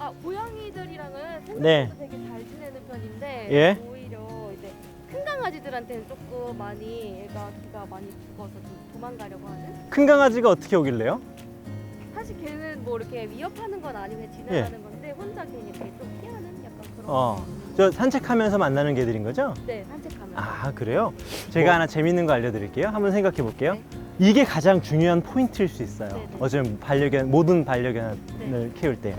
아, 고양이들이랑은 생각보다 네. 되게 잘 지내는 편인데 예. 오히려 이제 큰 강아지들한테는 조금 많이 애가 기가 많이 죽어서 좀 도망가려고 하는. 큰 강아지가 어떻게 오길래요? 사실 걔는 뭐 이렇게 위협하는 건 아니고 그냥 지나가는 건데 혼자 괜히 이렇게 좀 피하는 약간 그런. 저 산책하면서 만나는 개들인 거죠? 네, 산책하면. 아, 그래요? 제가 하나 재밌는 거 알려드릴게요. 한번 생각해 볼게요. 네. 이게 가장 중요한 포인트일 수 있어요. 네, 네. 어쩌면 모든 반려견을 네. 키울 때.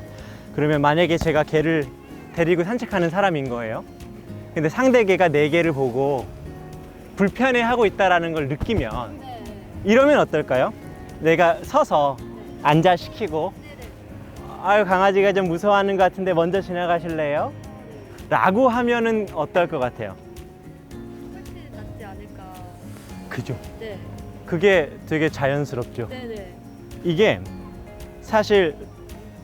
그러면 만약에 제가 개를 데리고 산책하는 사람인 거예요. 근데 상대 개가 내 개를 보고 불편해하고 있다는 걸 느끼면 네. 이러면 어떨까요? 내가 서서 안자시키고 아유, 강아지가 좀 무서워하는 것 같은데 먼저 지나가실래요? 라고 하면은 어떨 것 같아요? 훨씬 낫지 않을까. 그죠? 네. 그게 되게 자연스럽죠. 네네. 이게 사실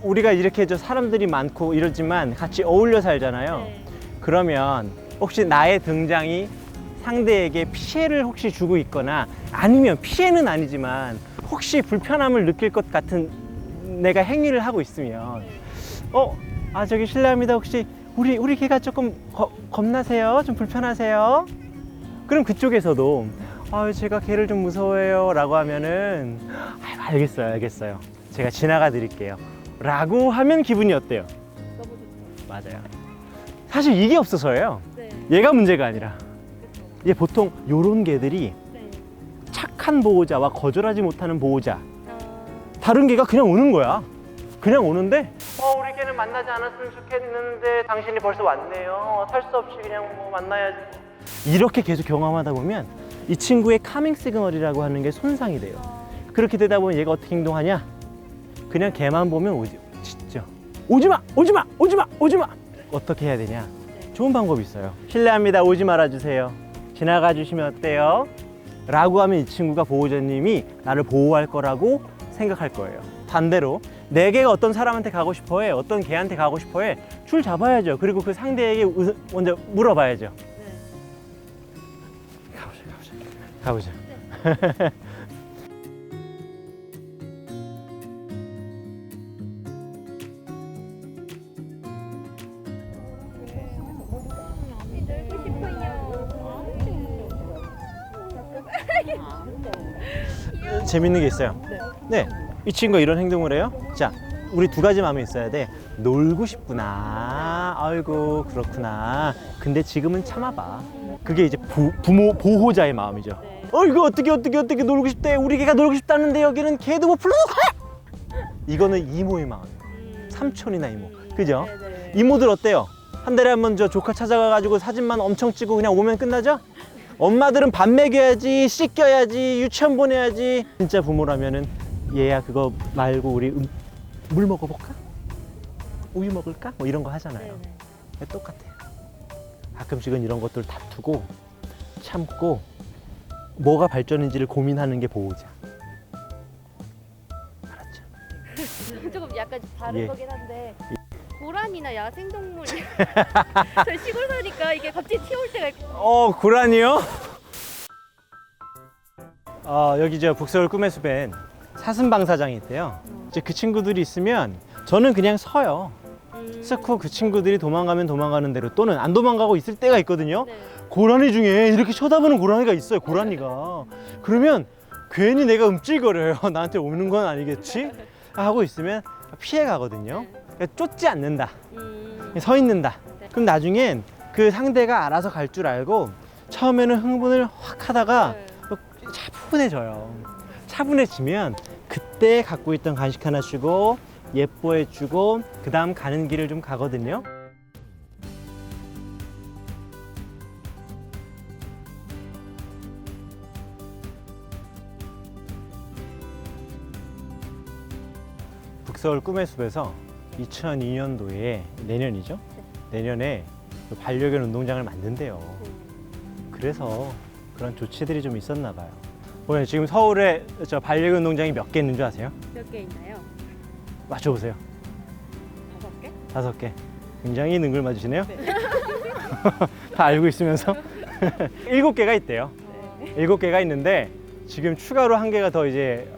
우리가 이렇게 저 사람들이 많고 이러지만 같이 어울려 살잖아요. 네. 그러면 혹시 나의 등장이 상대에게 피해를 혹시 주고 있거나 아니면 피해는 아니지만 혹시 불편함을 느낄 것 같은 내가 행위를 하고 있으면 저기 실례합니다. 혹시 우리 개가 조금 겁나세요? 좀 불편하세요? 그럼 그쪽에서도 제가 개를 좀 무서워해요 라고 하면은 알겠어요. 제가 지나가 드릴게요 라고 하면 기분이 어때요? 너무 좋죠. 맞아요. 사실 이게 없어서예요. 네. 얘가 문제가 아니라 그렇죠. 이게 보통 요런 개들이 네. 착한 보호자와 거절하지 못하는 보호자, 아, 다른 개가 그냥 오는 거야. 그냥 오는데 우리 개는 만나지 않았으면 좋겠는데 당신이 벌써 왔네요. 살 수 없이 그냥 뭐 만나야지. 이렇게 계속 경험하다 보면 이 친구의 카밍 시그널이라고 하는 게 손상이 돼요. 그렇게 되다 보면 얘가 어떻게 행동하냐? 그냥 걔만 보면 진짜 오지마! 어떻게 해야 되냐? 좋은 방법이 있어요. 실례합니다. 오지 말아 주세요. 지나가 주시면 어때요? 라고 하면 이 친구가 보호자님이 나를 보호할 거라고 생각할 거예요. 반대로 내 개가 어떤 사람한테 가고 싶어 해, 어떤 개한테 가고 싶어 해, 줄 잡아야죠. 그리고 그 상대에게 먼저 물어봐야죠. 네. 가보자. 놀고 싶어요. 재밌는 게 있어요. 네, 이 친구가 이런 행동을 해요. 자, 우리 두 가지 마음이 있어야 돼. 놀고 싶구나. 아이고, 그렇구나. 근데 지금은 참아봐. 그게 이제 부모 보호자의 마음이죠. 네. 이거 어떻게 놀고 싶대. 우리 개가 놀고 싶다는데 여기는 개도 못 불러서 가. 이거는 이모의 마음. 삼촌이나 이모. 그죠? 네네. 이모들 어때요? 한 달에 한 번 저 조카 찾아가가지고 사진만 엄청 찍고 그냥 오면 끝나죠? 엄마들은 밥 먹여야지, 씻겨야지, 유치원 보내야지. 진짜 부모라면은 얘야 그거 말고 우리 물 먹어볼까? 우유 먹을까? 뭐 이런 거 하잖아요. 네네. 똑같아요. 가끔씩은 이런 것들 다투고 참고 뭐가 발전인지를 고민하는 게 보호자. 알았죠? 조금 약간 다른 예. 거긴 한데 고란이나 야생동물 저희 시골 사니까 이게 갑자기 튀어올 때가 있고. 고라니요? 여기 저 북서울 꿈의 숲엔 사슴방사장이 있대요. 이제 그 친구들이 있으면 저는 그냥 서요. 쓱 후 그 친구들이 도망가면 도망가는 대로 또는 안 도망가고 있을 때가 있거든요. 네. 고라니 중에 이렇게 쳐다보는 고라니가 있어요. 고라니가. 그러면 괜히 내가 움찔거려요. 나한테 오는 건 아니겠지? 하고 있으면 피해 가거든요. 그러니까 쫓지 않는다. 서 있는다. 네. 그럼 나중엔 그 상대가 알아서 갈 줄 알고 처음에는 흥분을 확 하다가 네. 차분해져요. 차분해지면 그때 갖고 있던 간식 하나 주고 예뻐해 주고 그 다음 가는 길을 좀 가거든요. 북서울 꿈의 숲에서 2002년도에 내년이죠? 내년에 반려견 운동장을 만든대요. 그래서 그런 조치들이 좀 있었나 봐요. 보면 지금 서울에 저 반려견 운동장이 몇 개 있는 줄 아세요? 몇 개 있나요? 맞춰보세요. 5개? 5개. 굉장히 능글맞으시네요. 네. 다 알고 있으면서 7개가 있대요. 네. 7개가 있는데 지금 추가로 1개가 더 이제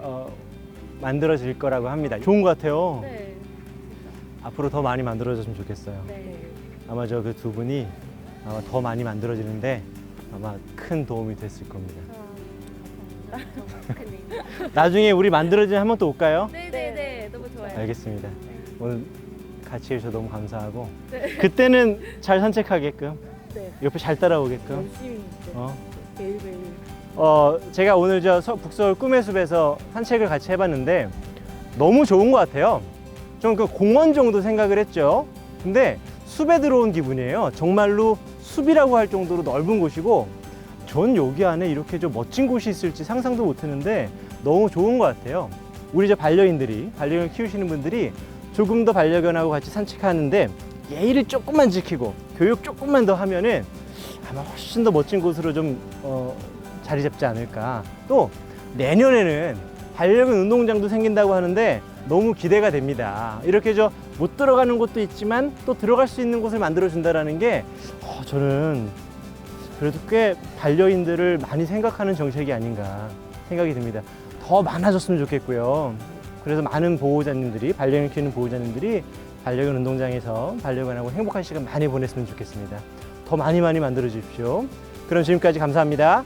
만들어질 거라고 합니다. 좋은 것 같아요. 네. 앞으로 더 많이 만들어졌으면 좋겠어요. 네. 아마 저 그 두 분이 아마 더 많이 만들어지는데 아마 큰 도움이 됐을 겁니다. 감사합니다. 나중에 우리 만들어지면 한번 또 올까요? 네네네. 너무 좋아요. 알겠습니다. 네. 오늘 같이 해주셔서 너무 감사하고 네. 그때는 잘 산책하게끔 네. 옆에 잘 따라오게끔 열심히 이제 어? 매일매일 제가 오늘 저 북서울 꿈의 숲에서 산책을 같이 해봤는데 너무 좋은 것 같아요. 좀 그 공원 정도 생각을 했죠. 근데 숲에 들어온 기분이에요. 정말로 숲이라고 할 정도로 넓은 곳이고 전 여기 안에 이렇게 좀 멋진 곳이 있을지 상상도 못했는데 너무 좋은 것 같아요. 우리 저 반려견을 키우시는 분들이 조금 더 반려견하고 같이 산책하는데 예의를 조금만 지키고 교육 조금만 더 하면은 아마 훨씬 더 멋진 곳으로 좀 자리 잡지 않을까. 또 내년에는 반려견 운동장도 생긴다고 하는데 너무 기대가 됩니다. 이렇게 저 못 들어가는 곳도 있지만 또 들어갈 수 있는 곳을 만들어 준다라는 게 저는 그래도 꽤 반려인들을 많이 생각하는 정책이 아닌가 생각이 듭니다. 더 많아졌으면 좋겠고요. 그래서 많은 보호자님들이, 반려견 키우는 보호자님들이 반려견 운동장에서 반려견하고 행복한 시간 많이 보냈으면 좋겠습니다. 더 많이 만들어 주십시오. 그럼 지금까지 감사합니다.